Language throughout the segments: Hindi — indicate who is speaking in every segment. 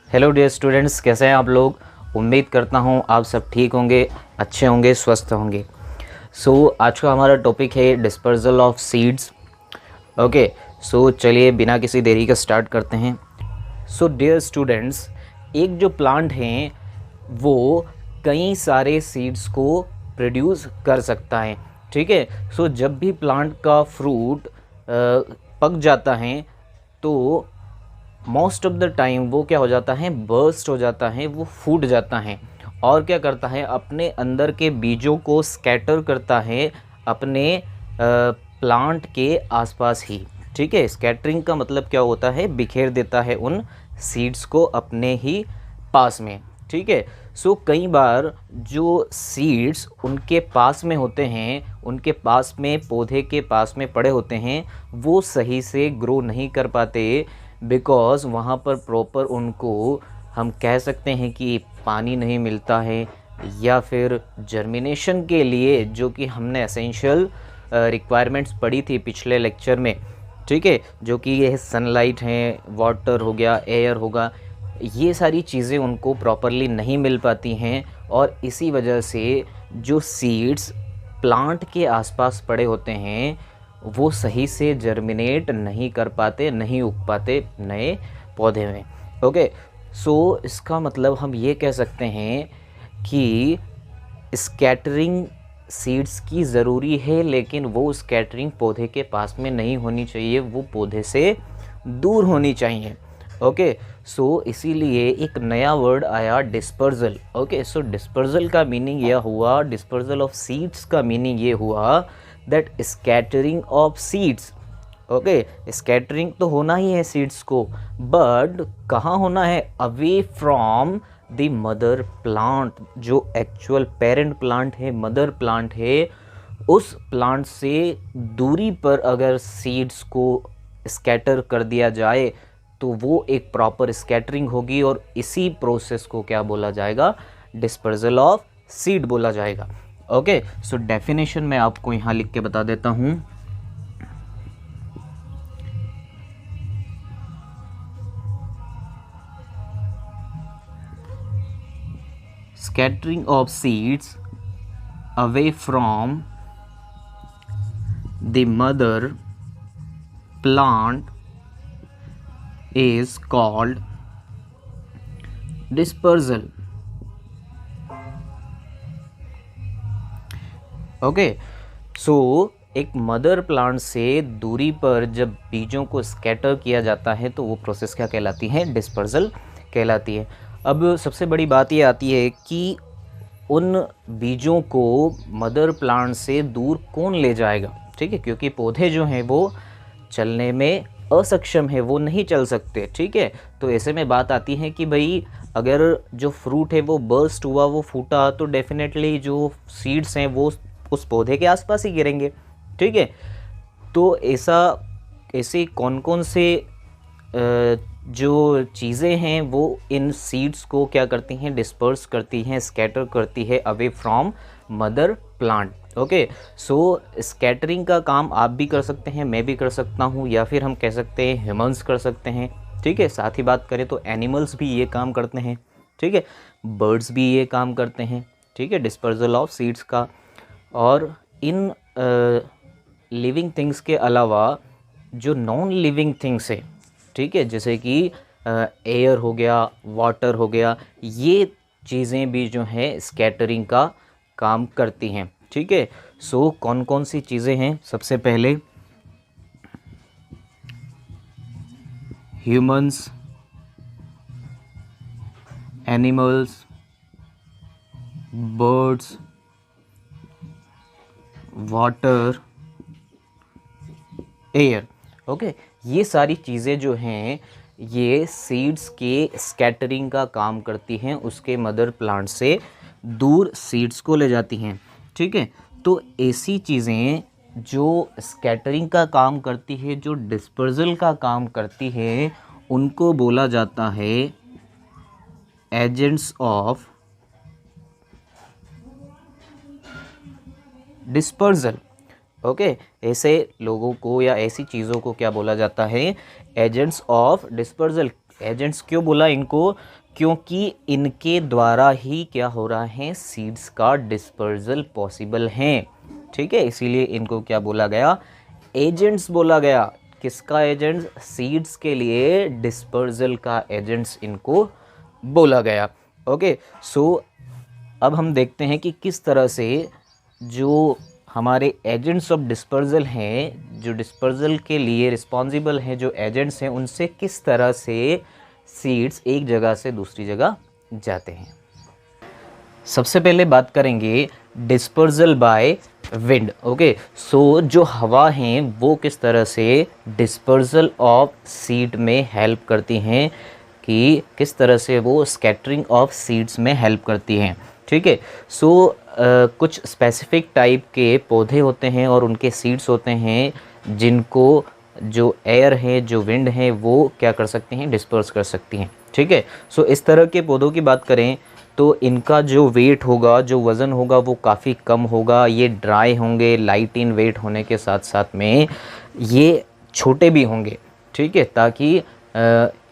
Speaker 1: हेलो डियर स्टूडेंट्स, कैसे हैं आप लोग। उम्मीद करता हूं आप सब ठीक होंगे, अच्छे होंगे, स्वस्थ होंगे। आज का हमारा टॉपिक है डिस्पर्जल ऑफ सीड्स। ओके, चलिए बिना किसी देरी का स्टार्ट करते हैं। डियर स्टूडेंट्स, एक जो प्लांट हैं वो कई सारे सीड्स को प्रोड्यूस कर सकता है। ठीक है। जब भी प्लांट का फ्रूट पक जाता है तो मोस्ट ऑफ द टाइम वो क्या हो जाता है, बर्स्ट हो जाता है, वो फूट जाता है और क्या करता है, अपने अंदर के बीजों को स्कैटर करता है अपने प्लांट के आसपास ही। ठीक है। स्कैटरिंग का मतलब क्या होता है, बिखेर देता है उन सीड्स को अपने ही पास में। ठीक है। कई बार जो सीड्स उनके पास में होते हैं, उनके पास में पौधे के पास में पड़े होते हैं, वो सही से ग्रो नहीं कर पाते बिकॉज़ वहाँ पर प्रॉपर उनको हम कह सकते हैं कि पानी नहीं मिलता है, या फिर जर्मिनेशन के लिए जो कि हमने एसेंशियल रिक्वायरमेंट्स पढ़ी थी पिछले लेक्चर में। ठीक है। जो कि ये सनलाइट है, वाटर हो गया, एयर होगा, ये सारी चीज़ें उनको प्रॉपरली नहीं मिल पाती हैं और इसी वजह से जो सीड्स प्लांट के आसपास पड़े होते हैं वो सही से जर्मिनेट नहीं कर पाते, नहीं उग पाते नए पौधे में। ओके, इसका मतलब हम ये कह सकते हैं कि स्कैटरिंग सीड्स की ज़रूरी है, लेकिन वो स्कैटरिंग पौधे के पास में नहीं होनी चाहिए, वो पौधे से दूर होनी चाहिए। ओके, इसीलिए एक नया वर्ड आया, डिस्पर्जल। ओके, डिस्पर्जल का मीनिंग यह हुआ, डिस्पर्जल ऑफ सीड्स का मीनिंग ये हुआ that scattering of seeds. Okay, scattering तो होना ही है सीड्स को, बट कहाँ होना है, away from the mother plant. जो एक्चुअल पेरेंट प्लांट है, मदर प्लांट है, उस प्लांट से दूरी पर अगर सीड्स को स्कैटर कर दिया जाए तो वो एक प्रॉपर स्कैटरिंग होगी और इसी प्रोसेस को क्या बोला जाएगा, डिस्पर्जल ऑफ सीड बोला जाएगा। ओके, डेफिनेशन मैं आपको यहाँ लिख के बता देता हूँ। Scattering of seeds away from the mother plant is called dispersal. Okay, एक मदर प्लांट से दूरी पर जब बीजों को स्कैटर किया जाता है तो वो प्रोसेस क्या कहलाती है, डिस्पर्जल कहलाती है। अब सबसे बड़ी बात ये आती है कि उन बीजों को मदर प्लांट से दूर कौन ले जाएगा। ठीक है, क्योंकि पौधे जो हैं वो चलने में असक्षम है, वो नहीं चल सकते। ठीक है, तो ऐसे में बात आती है कि भाई अगर जो फ्रूट है वो बर्स्ट हुआ, वो फूटा, तो डेफिनेटली जो सीड्स हैं वो उस पौधे के आसपास ही गिरेंगे। ठीक है, तो ऐसे कौन कौन से जो चीज़ें हैं वो इन सीड्स को क्या करती हैं, डिस्पर्स करती हैं, स्कैटर करती है away from mother plant. Okay, scattering का काम आप भी कर सकते हैं, मैं भी कर सकता हूँ, या फिर हम कह सकते हैं ह्यूमंस कर सकते हैं। ठीक है, साथ ही बात करें तो एनिमल्स भी ये काम करते हैं। ठीक है, बर्ड्स भी ये काम करते हैं। ठीक है, डिस्पर्जल ऑफ सीड्स का। और इन लिविंग थिंग्स के अलावा जो नॉन लिविंग थिंग्स है, ठीक है, जैसे कि एयर हो गया, वाटर हो गया, ये चीज़ें भी जो हैं स्कैटरिंग का काम करती हैं। ठीक है, कौन कौन सी चीज़ें हैं, सबसे पहले humans, animals, birds, water, air. Okay, ये सारी चीज़ें जो हैं ये सीड्स के स्कैटरिंग का काम करती हैं, उसके मदर प्लांट से दूर सीड्स को ले जाती हैं। ठीक है, तो ऐसी चीज़ें जो स्कैटरिंग का काम करती है, जो डिस्पर्जल का काम करती है, उनको बोला जाता है एजेंट्स ऑफ डिस्पर्जल। ओके, ऐसे लोगों को या ऐसी चीज़ों को क्या बोला जाता है, एजेंट्स ऑफ डिस्पर्जल। एजेंट्स क्यों बोला इनको? क्योंकि इनके द्वारा ही क्या हो रहा है, सीड्स का डिस्पर्जल पॉसिबल है। ठीक है, इसीलिए इनको क्या बोला गया, एजेंट्स बोला गया। किसका एजेंट्स? सीड्स के लिए डिस्पर्जल का एजेंट्स इनको बोला गया। ओके, सो अब हम देखते हैं कि किस तरह से जो हमारे एजेंट्स ऑफ डिस्पर्जल हैं, जो डिस्पर्जल के लिए रिस्पॉन्सिबल हैं, जो एजेंट्स हैं, उनसे किस तरह से सीड्स एक जगह से दूसरी जगह जाते हैं। सबसे पहले बात करेंगे डिस्पर्जल बाय विंड। ओके, सो जो हवा हैं वो किस तरह से डिस्पर्जल ऑफ सीड में हेल्प करती हैं, कि किस तरह से वो स्कैटरिंग ऑफ सीड्स में हेल्प करती हैं। ठीक है, सो कुछ स्पेसिफिक टाइप के पौधे होते हैं और उनके सीड्स होते हैं जिनको जो एयर है, जो विंड है, वो क्या कर सकती हैं, डिस्पर्स कर सकती हैं। ठीक है, सो इस तरह के पौधों की बात करें तो इनका जो वेट होगा, जो वज़न होगा, वो काफ़ी कम होगा। ये ड्राई होंगे, लाइट इन वेट होने के साथ साथ में ये छोटे भी होंगे। ठीक है, ताकि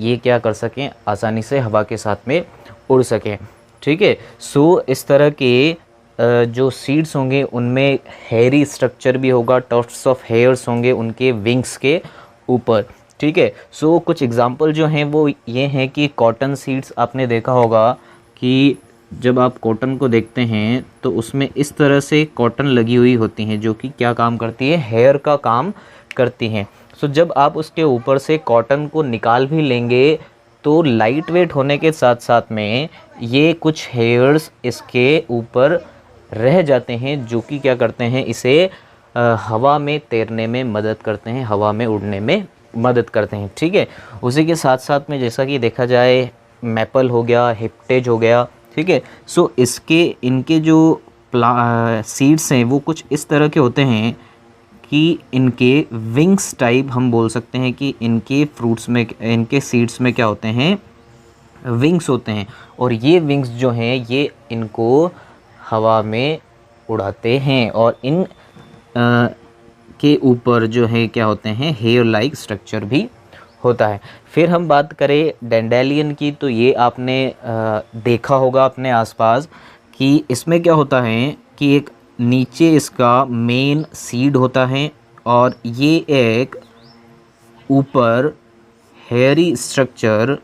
Speaker 1: ये क्या कर सकें, आसानी से हवा के साथ में उड़ सकें। ठीक है, सो इस तरह के जो सीड्स होंगे उनमें हेयरी स्ट्रक्चर भी होगा, टफ्ट्स ऑफ हेयर्स होंगे उनके विंग्स के ऊपर। ठीक है, सो कुछ एग्जांपल जो हैं वो ये हैं कि कॉटन सीड्स, आपने देखा होगा कि जब आप कॉटन को देखते हैं तो उसमें इस तरह से कॉटन लगी हुई होती हैं जो कि क्या काम करती है, हेयर का काम करती हैं। सो जब आप उसके ऊपर से कॉटन को निकाल भी लेंगे तो लाइट वेट होने के साथ साथ में ये कुछ हेयर्स इसके ऊपर रह जाते हैं, जो कि क्या करते हैं, इसे हवा में तैरने में मदद करते हैं, हवा में उड़ने में मदद करते हैं। ठीक है, उसी के साथ साथ में जैसा कि देखा जाए मैपल हो गया, हिप्टेज हो गया। ठीक है, सो इनके जो सीड्स हैं वो कुछ इस तरह के होते हैं कि इनके विंग्स टाइप हम बोल सकते हैं कि इनके फ्रूट्स में, इनके सीड्स में क्या होते हैं, विंग्स होते हैं। और ये विंग्स जो हैं ये इनको हवा में उड़ाते हैं और इन के ऊपर जो है क्या होते हैं, हेयर लाइक स्ट्रक्चर भी होता है। फिर हम बात करें डैंडेलियन की, तो ये आपने देखा होगा अपने आसपास कि इसमें क्या होता है कि एक नीचे इसका मेन सीड होता है और ये एक ऊपर हेयरी स्ट्रक्चर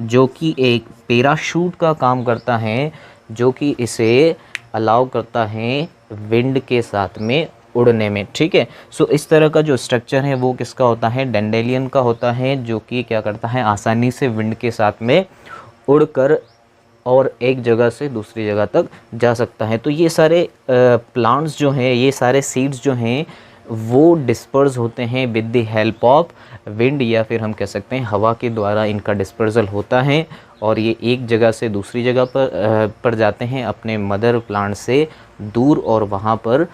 Speaker 1: जो कि एक पैराशूट का काम करता है, जो कि इसे अलाउ करता है विंड के साथ में उड़ने में। ठीक है, सो इस तरह का जो स्ट्रक्चर है वो किसका होता है, डैंडेलियन का होता है, जो कि क्या करता है, आसानी से विंड के साथ में उड़कर और एक जगह से दूसरी जगह तक जा सकता है। तो ये सारे प्लांट्स जो हैं, ये सारे सीड्स जो हैं वो डिस्पर्स होते हैं with the help of wind, या फिर हम कह सकते हैं हवा के द्वारा इनका डिस्पर्सल होता है और ये एक जगह से दूसरी जगह पर जाते हैं अपने मदर प्लांट से दूर, और वहाँ पर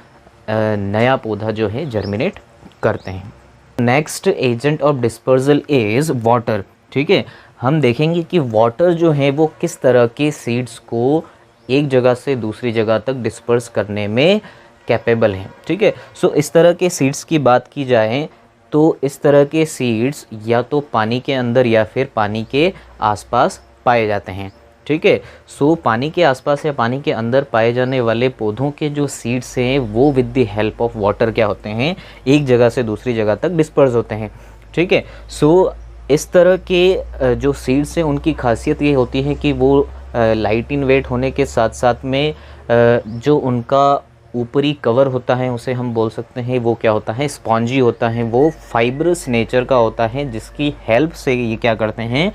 Speaker 1: नया पौधा जो है जर्मिनेट करते हैं। Next agent of dispersal is water. ठीक है, हम देखेंगे कि वाटर जो है वो किस तरह के सीड्स को एक जगह से दूसरी जगह तक डिस्पर्स करने में कैपेबल हैं। ठीक है, सो इस तरह के सीड्स की बात की जाए तो इस तरह के सीड्स या तो पानी के अंदर या फिर पानी के आसपास पाए जाते हैं। ठीक है, सो पानी के आसपास या पानी के अंदर पाए जाने वाले पौधों के जो सीड्स हैं वो with the help of water क्या होते हैं, एक जगह से दूसरी जगह तक डिस्पर्स होते हैं। ठीक है, सो इस तरह के जो सीड्स हैं उनकी खासियत ये होती है कि वो लाइट इन वेट होने के साथ साथ में जो उनका ऊपरी कवर होता है उसे हम बोल सकते हैं वो क्या होता है, स्पॉन्जी होता है, वो फाइब्रस नेचर का होता है, जिसकी हेल्प से ये क्या करते हैं,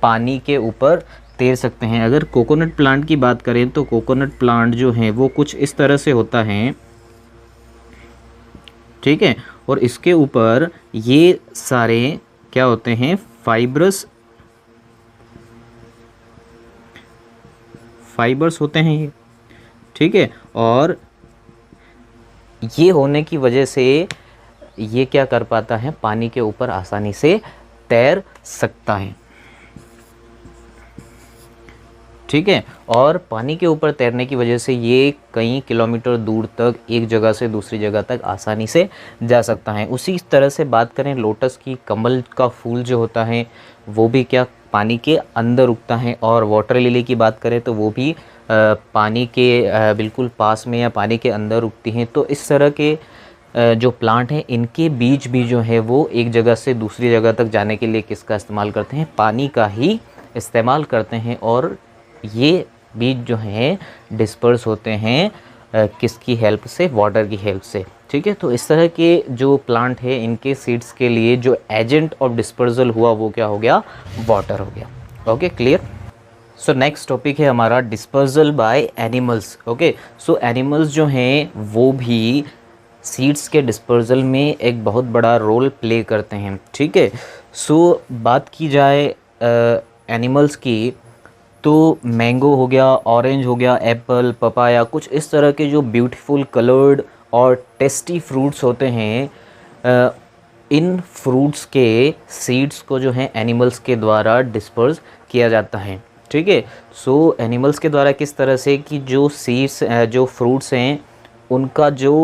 Speaker 1: पानी के ऊपर तैर सकते हैं। अगर कोकोनट प्लांट की बात करें तो कोकोनट प्लांट जो है वो कुछ इस तरह से होता है। ठीक है, और इसके ऊपर ये सारे क्या होते हैं, फाइबर्स होते हैं ये। ठीक है, और ये होने की वजह से ये क्या कर पाता है, पानी के ऊपर आसानी से तैर सकता है। ठीक है, और पानी के ऊपर तैरने की वजह से ये कई किलोमीटर दूर तक एक जगह से दूसरी जगह तक आसानी से जा सकता है। उसी तरह से बात करें लोटस की, कमल का फूल जो होता है वो भी क्या पानी के अंदर उगता है। और वाटर लिली की बात करें तो वो भी पानी के बिल्कुल पास में या पानी के अंदर उगती हैं। तो इस तरह के जो प्लांट हैं इनके बीज भी जो है वो एक जगह से दूसरी जगह तक जाने के लिए किसका इस्तेमाल करते हैं, पानी का ही इस्तेमाल करते हैं। और ये बीज जो हैं डिस्पर्स होते हैं किसकी हेल्प से, वाटर की हेल्प से। ठीक है, तो इस तरह के जो प्लांट है इनके सीड्स के लिए जो एजेंट ऑफ डिस्पर्सल हुआ वो क्या हो गया, वाटर हो गया। Okay, clear. So next topic है हमारा dispersal by animals. Okay, so animals जो हैं वो भी सीड्स के डिस्पर्सल में एक बहुत बड़ा रोल प्ले करते हैं। ठीक है, सो बात की जाए एनिमल्स की तो मैंगो हो गया, ऑरेंज हो गया, एप्पल, पपाया, कुछ इस तरह के जो ब्यूटीफुल कलर्ड और टेस्टी फ्रूट्स होते हैं, इन फ्रूट्स के सीड्स को जो है एनिमल्स के द्वारा डिस्पर्स किया जाता है। ठीक है, सो एनिमल्स के द्वारा किस तरह से कि जो सीड्स जो फ्रूट्स हैं उनका जो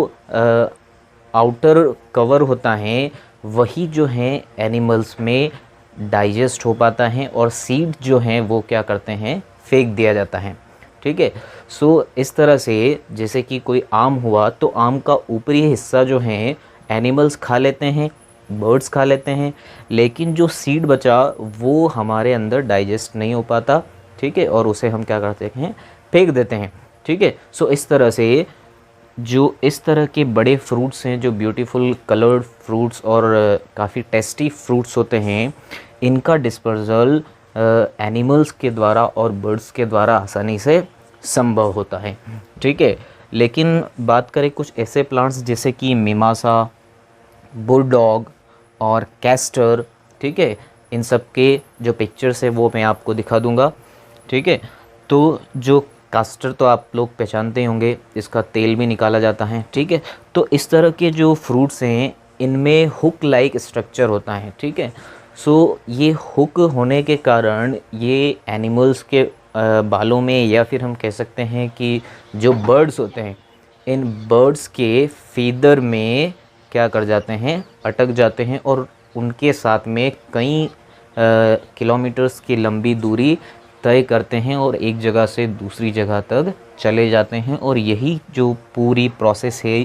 Speaker 1: आउटर कवर होता है वही जो है एनिमल्स में डाइजेस्ट हो पाता है और सीड जो हैं वो क्या करते हैं, फेंक दिया जाता है। ठीक है, सो इस तरह से जैसे कि कोई आम हुआ तो आम का ऊपरी हिस्सा जो है एनिमल्स खा लेते हैं, बर्ड्स खा लेते हैं, लेकिन जो सीड बचा वो हमारे अंदर डाइजेस्ट नहीं हो पाता। ठीक है, और उसे हम क्या करते हैं, फेंक देते हैं। ठीक है, सो इस तरह से जो इस तरह के बड़े फ्रूट्स हैं, जो ब्यूटीफुल कलर्ड फ्रूट्स और काफ़ी टेस्टी फ्रूट्स होते हैं, इनका डिस्पर्सल एनिमल्स के द्वारा और बर्ड्स के द्वारा आसानी से संभव होता है। ठीक है, लेकिन बात करें कुछ ऐसे प्लांट्स जैसे कि मीमासा, बुलडॉग और कैस्टर। ठीक है, इन सब के जो पिक्चर्स है वो मैं आपको दिखा दूंगा। ठीक है, तो जो कास्टर तो आप लोग पहचानते ही होंगे, इसका तेल भी निकाला जाता है। ठीक है, तो इस तरह के जो फ्रूट्स हैं इनमें हुक लाइक स्ट्रक्चर होता है। ठीक है, सो ये हुक होने के कारण ये एनिमल्स के बालों में, या फिर हम कह सकते हैं कि जो बर्ड्स होते हैं इन बर्ड्स के फीदर में क्या कर जाते हैं, अटक जाते हैं और उनके साथ में कई किलोमीटर्स की लंबी दूरी तय करते हैं और एक जगह से दूसरी जगह तक चले जाते हैं। और यही जो पूरी प्रोसेस है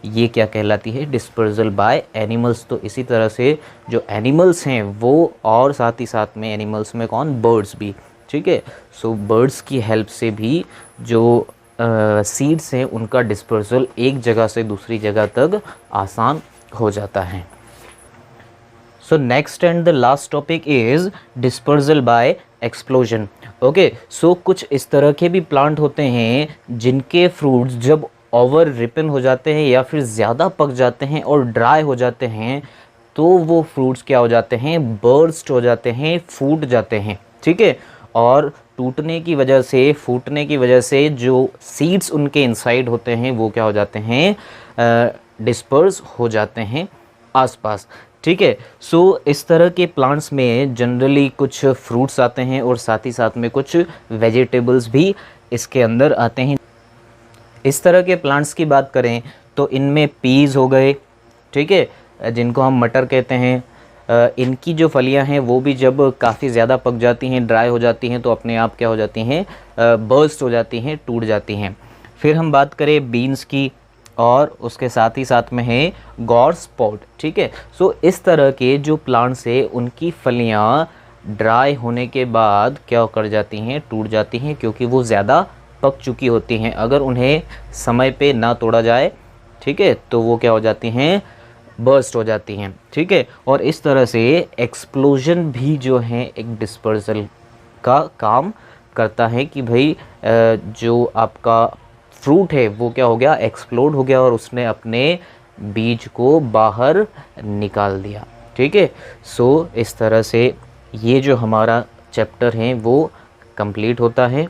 Speaker 1: ये क्या कहलाती है, डिस्पर्सल बाय एनिमल्स। तो इसी तरह से जो एनिमल्स हैं वो, और साथ ही साथ में एनिमल्स में कौन, बर्ड्स भी। ठीक है, सो बर्ड्स की हेल्प से भी जो सीड्स हैं उनका डिस्पर्सल एक जगह से दूसरी जगह तक आसान हो जाता है। So next and the last topic is dispersal by explosion. Okay, so कुछ इस तरह के भी प्लांट होते हैं जिनके फ्रूट्स जब ओवर रिपन हो जाते हैं या फिर ज़्यादा पक जाते हैं और ड्राई हो जाते हैं तो वो फ्रूट्स क्या हो जाते हैं, बर्स्ट हो जाते हैं, फूट जाते हैं। ठीक है, और टूटने की वजह से, फूटने की वजह से जो सीड्स उनके इनसाइड होते हैं वो क्या हो जाते हैं, डिस्पर्स हो जाते हैं आसपास। ठीक है, सो इस तरह के प्लांट्स में जनरली कुछ फ्रूट्स आते हैं और साथ ही साथ में कुछ वेजिटेबल्स भी इसके अंदर आते हैं। इस तरह के प्लांट्स की बात करें तो इनमें पीज़ हो गए, ठीक है, जिनको हम मटर कहते हैं। इनकी जो फलियां हैं वो भी जब काफ़ी ज़्यादा पक जाती हैं, ड्राई हो जाती हैं तो अपने आप क्या हो जाती हैं, बर्स्ट हो जाती हैं, टूट जाती हैं। फिर हम बात करें बीन्स की, और उसके साथ ही साथ में है गॉर्स पॉट। ठीक है, सो इस तरह के जो प्लांट्स है उनकी फलियां ड्राई होने के बाद क्या कर जाती हैं, टूट जाती हैं, क्योंकि वो ज़्यादा पक चुकी होती हैं। अगर उन्हें समय पे ना तोड़ा जाए, ठीक है, तो वो क्या हो जाती हैं, बर्स्ट हो जाती हैं। ठीक है, और इस तरह से एक्सप्लोजन भी जो है एक डिस्पर्सल का काम करता है कि भाई जो आपका फ्रूट है वो क्या हो गया, एक्सप्लोड हो गया और उसने अपने बीज को बाहर निकाल दिया। ठीक है, सो इस तरह से ये जो हमारा चैप्टर है वो कंप्लीट होता है।